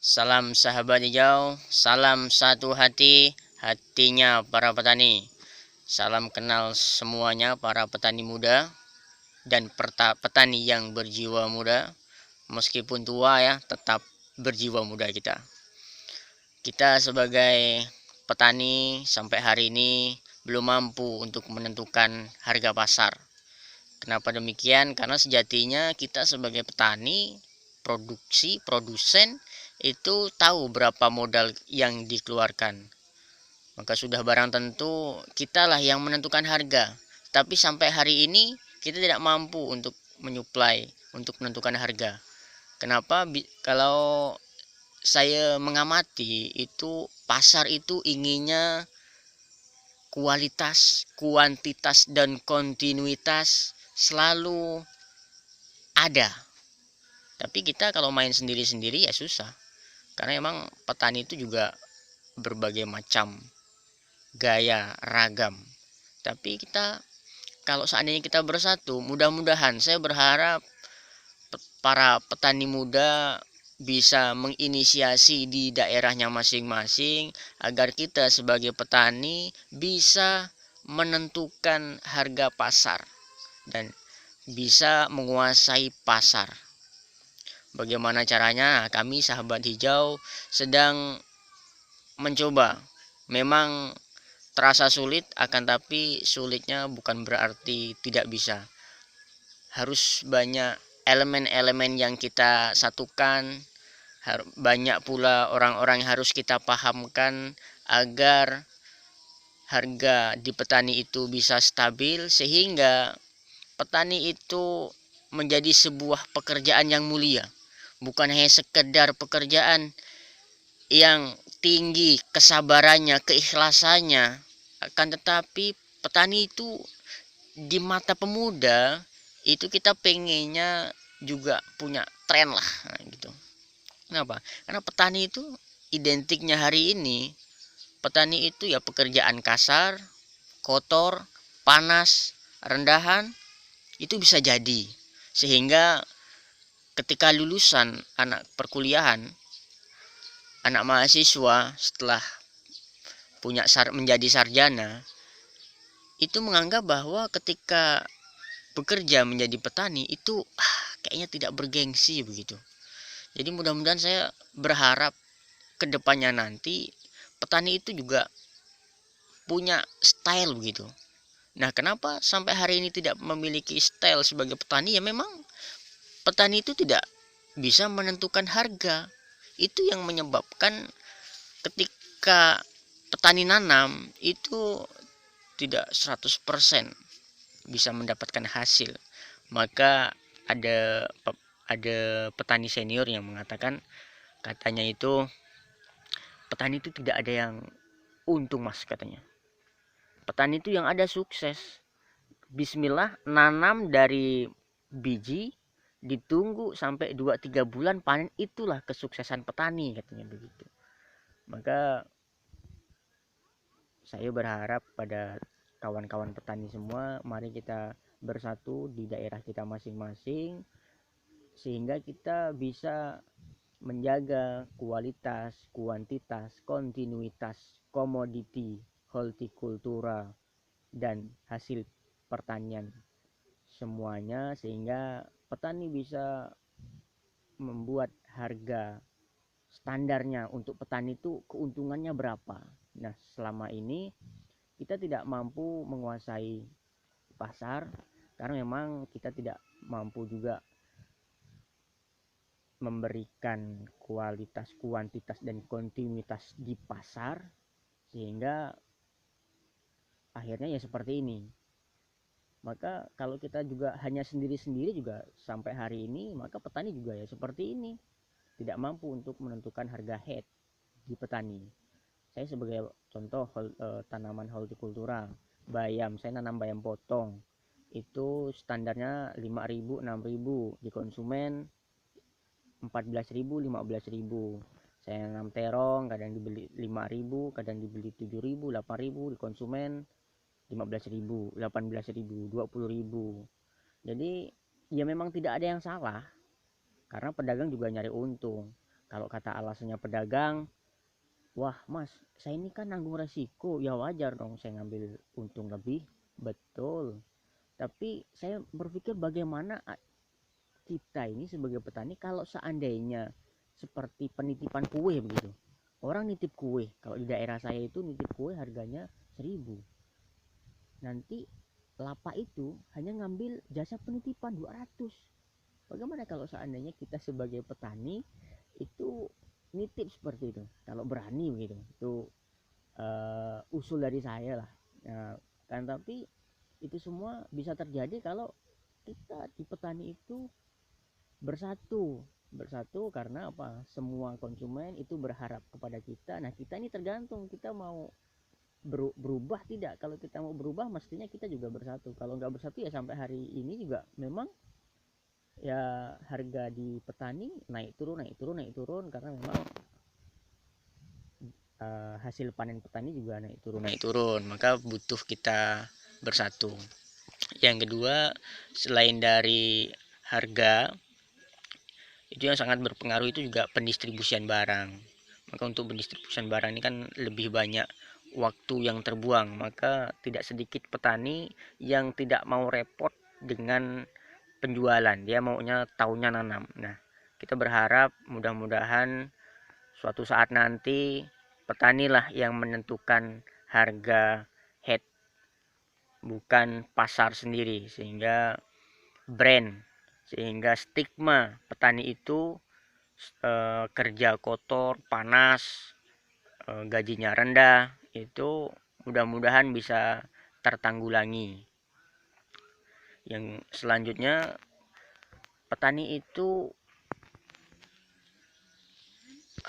Salam sahabat hijau, salam satu hati, hatinya para petani. Salam kenal semuanya para petani muda dan petani yang berjiwa muda. Meskipun tua ya, tetap berjiwa muda kita. Kita sebagai petani sampai hari ini belum mampu untuk menentukan harga pasar. Kenapa demikian? Karena sejatinya kita sebagai petani, produsen itu tahu berapa modal yang dikeluarkan. Maka sudah barang tentu kitalah yang menentukan harga. Tapi sampai hari ini kita tidak mampu untuk menyuplai, untuk menentukan harga. Kenapa? Kalau saya mengamati itu pasar itu inginnya kualitas, kuantitas, dan kontinuitas selalu ada. Tapi kita kalau main sendiri-sendiri ya susah. Karena emang petani itu juga berbagai macam gaya, ragam. Tapi kita kalau seandainya kita bersatu, mudah-mudahan saya berharap para petani muda bisa menginisiasi di daerahnya masing-masing agar kita sebagai petani bisa menentukan harga pasar dan bisa menguasai pasar. Bagaimana caranya? Kami sahabat hijau sedang mencoba. Memang terasa sulit, akan tapi sulitnya bukan berarti tidak bisa. Harus banyak elemen-elemen yang kita satukan, banyak pula orang-orang yang harus kita pahamkan agar harga di petani itu bisa stabil, sehingga petani itu menjadi sebuah pekerjaan yang mulia, bukan hanya sekedar pekerjaan yang tinggi kesabarannya, keikhlasannya, akan tetapi petani itu di mata pemuda itu kita pengennya juga punya tren lah, nah, gitu. Kenapa? Karena petani itu identiknya hari ini, petani itu ya pekerjaan kasar, kotor, panas, rendahan, itu bisa jadi. Sehingga ketika lulusan anak perkuliahan, anak mahasiswa setelah menjadi sarjana, itu menganggap bahwa ketika bekerja menjadi petani itu kayaknya tidak bergengsi begitu. Jadi mudah-mudahan saya berharap kedepannya nanti petani itu juga punya style begitu. Nah, kenapa sampai hari ini tidak memiliki style sebagai petani? Ya memang petani itu tidak bisa menentukan harga. Itu yang menyebabkan ketika petani nanam itu tidak 100% bisa mendapatkan hasil. Maka ada petani senior yang mengatakan, katanya itu petani itu tidak ada yang untung mas, katanya. Petani itu yang ada sukses. Bismillah, nanam dari biji, ditunggu sampai 2-3 bulan panen, itulah kesuksesan petani, katanya begitu. Maka saya berharap pada kawan-kawan petani semua, mari kita bersatu di daerah kita masing-masing sehingga kita bisa menjaga kualitas, kuantitas, kontinuitas komoditi, hortikultura, dan hasil pertanian semuanya, sehingga petani bisa membuat harga standarnya untuk petani itu keuntungannya berapa. Nah, selama ini kita tidak mampu menguasai pasar karena memang kita tidak mampu juga memberikan kualitas, kuantitas, dan kontinuitas di pasar, sehingga akhirnya ya seperti ini. Maka kalau kita juga hanya sendiri-sendiri juga sampai hari ini, maka petani juga ya seperti ini, tidak mampu untuk menentukan harga head di petani. Saya sebagai contoh tanaman hortikultura, bayam, saya nanam bayam potong, itu standarnya 5.000, 6.000, di konsumen 14.000, 15.000. Saya nanam terong, kadang dibeli 5.000, kadang dibeli 7.000, 8.000, di konsumen 15.000, 18.000, 20.000. Jadi ya memang tidak ada yang salah, karena pedagang juga nyari untung. Kalau kata alasannya pedagang, wah mas, saya ini kan nanggung resiko, ya wajar dong saya ngambil untung lebih. Betul, tapi saya berpikir bagaimana kita ini sebagai petani kalau seandainya seperti penitipan kue begitu. Orang nitip kue, kalau di daerah saya itu nitip kue harganya 1.000. Nanti lapak itu hanya ngambil jasa penitipan 200. Bagaimana kalau seandainya kita sebagai petani itu nitip seperti itu? Kalau berani begitu, itu usul dari saya lah. Nah, kan tapi itu semua bisa terjadi kalau kita di petani itu bersatu karena apa, semua konsumen itu berharap kepada kita. Nah kita ini tergantung kita mau berubah tidak. Kalau kita mau berubah mestinya kita juga bersatu. Kalau nggak bersatu ya sampai hari ini juga memang ya harga di petani naik turun karena memang hasil panen petani juga naik turun, maka butuh kita bersatu. Yang kedua, selain dari harga, itu yang sangat berpengaruh itu juga pendistribusian barang. Maka untuk pendistribusian barang ini kan lebih banyak waktu yang terbuang, maka tidak sedikit petani yang tidak mau repot dengan penjualan, dia maunya tahunnya nanam. Nah kita berharap mudah-mudahan suatu saat nanti petanilah yang menentukan harga head, bukan pasar sendiri, sehingga stigma petani itu kerja kotor, panas, gajinya rendah, itu mudah-mudahan bisa tertanggulangi. Yang selanjutnya, petani itu